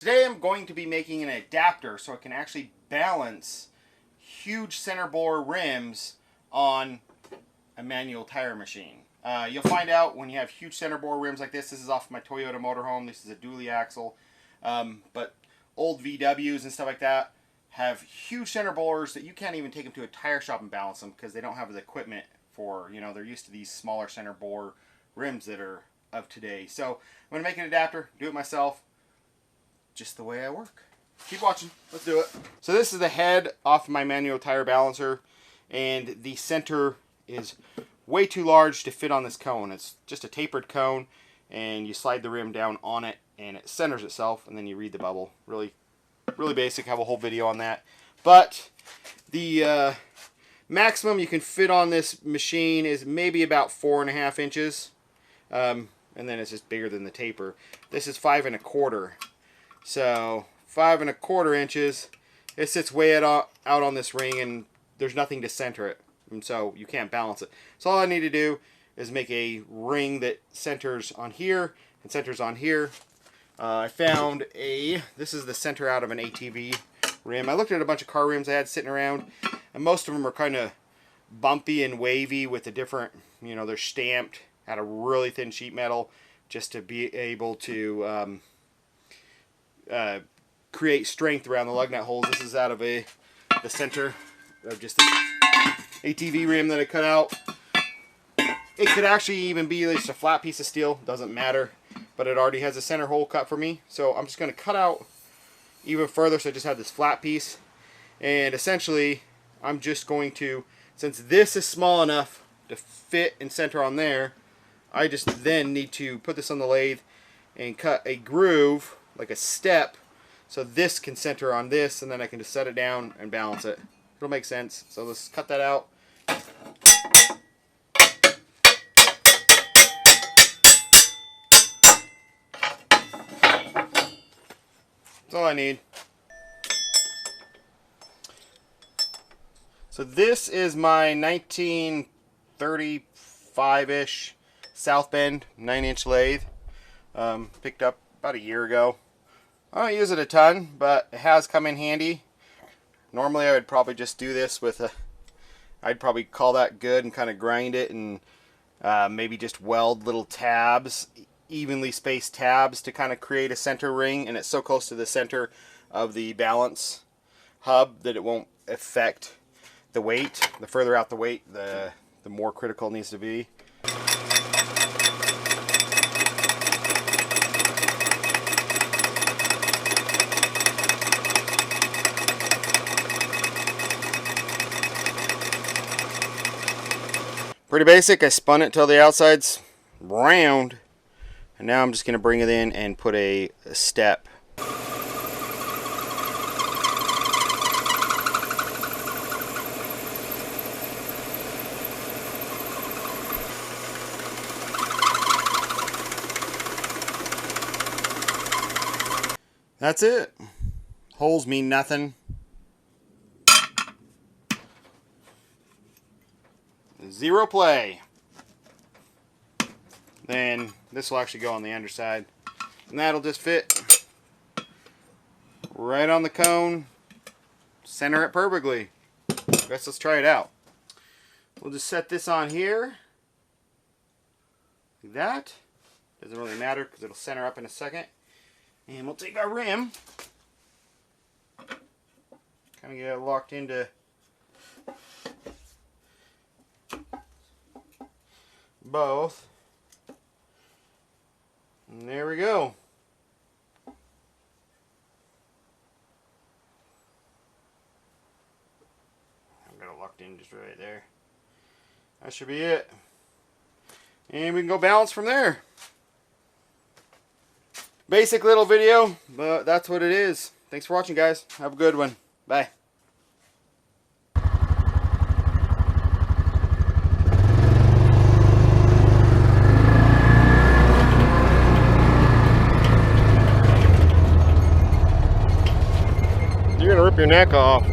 Today I'm going to be making an adapter so it can actually balance huge center bore rims on a manual tire machine. You'll find out when you have huge center bore rims like this. This is off my Toyota motorhome. This is a dually axle. But old VWs and stuff like that have huge center bores that you can't even take them to a tire shop and balance them because they don't have the equipment for, they're used to these smaller center bore rims that are of today. So I'm going to make an adapter, do it myself, just the way I work. Keep watching. Let's do it. So this is the head off my manual tire balancer, and the center is way too large to fit on this cone. It's just a tapered cone, and you slide the rim down on it, and it centers itself, and then you read the bubble. Really basic. I have a whole video on that. But the maximum you can fit on this machine is maybe about 4.5 inches, and then it's just bigger than the taper. This is 5 1/4. So 5 1/4 inches. It sits way out on this ring, and there's nothing to center it, and so you can't balance it. So all I need to do is make a ring that centers on here and centers on here. I found this is the center out of an ATV rim. I looked at a bunch of car rims I had sitting around, and most of them are kind of bumpy and wavy with a different, they're stamped out of really thin sheet metal just to be able to create strength around the lug nut holes. This is out of the center of just the ATV rim that I cut out. It could actually even be just a flat piece of steel, doesn't matter, but it already has a center hole cut for me. So I'm just going to cut out even further, so I just have this flat piece, and essentially I'm just going to, since this is small enough to fit and center on there, I just then need to put this on the lathe and cut a groove, like a step, so this can center on this, and then I can just set it down and balance it. It'll make sense. So let's cut that out. That's all I need. So this is my 1935-ish South Bend 9-inch lathe. Picked up about a year ago. I don't use it a ton, but it has come in handy. Normally I would probably just do this with I'd probably call that good and kind of grind it and maybe just weld little tabs, evenly spaced tabs, to kind of create a center ring, and it's so close to the center of the balance hub that it won't affect the weight. The further out the weight, the more critical it needs to be. Pretty basic. I spun it till the outside's round, and now I'm just going to bring it in and put a step. That's it. Holes mean nothing. Zero play. Then this will actually go on the underside, and that'll just fit right on the cone, center it perfectly. Guess let's try it out. We'll just set this on here like that. Doesn't really matter because it'll center up in a second. And we'll take our rim, kind of get it locked into both, and there we go. I've got it locked in just right there. That should be it, and we can go balance from there. Basic little video, but that's what it is. Thanks for watching, guys. Have a good one. Bye. You're gonna rip your neck off.